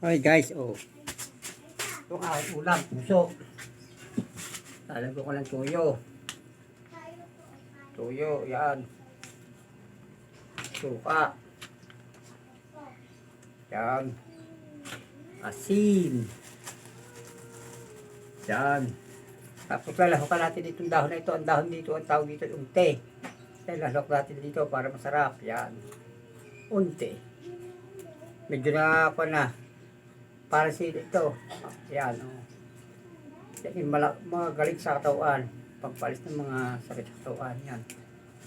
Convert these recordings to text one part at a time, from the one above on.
Hi guys, oh. Itong aking ulam, puso. Lalagyan ko ng tuyo. Tuyo, yan. Suka. Yan. Asin. Yan. Tapos lalahokan natin itong dahon na ito. Ang dahon dito, ang tawag dito, unte. Lalahok natin dito para masarap. Yan. Unte. Medyo na ako na. Para si ito. Yan. Oh. Yan yung magaling sa katawan. Pagpalis ng mga sakit sa katawan. Yan.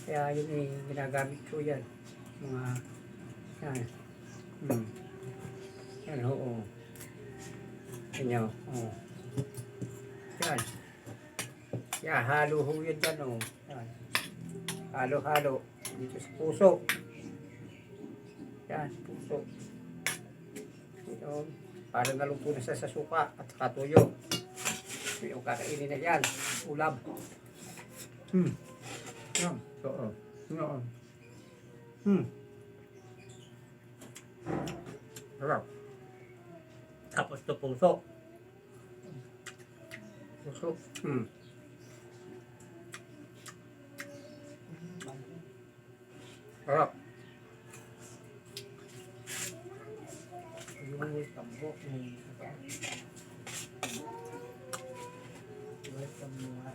Kaya yun yung ginagamit ko yan. Mga yan. Yan, oo. Yan, oo. Yan. Yan, halo ho yan dyan, oo. Yan. Halo-halo. Dito sa puso. Yan, puso. Yan. Para naluto na sa suka at saka tuyo. Yung kakainin na yan. Ulam. Yan. Oo. Yan. Sarap. Tapos ito puso. Puso. Sarap. Yung tambok ni welcome mo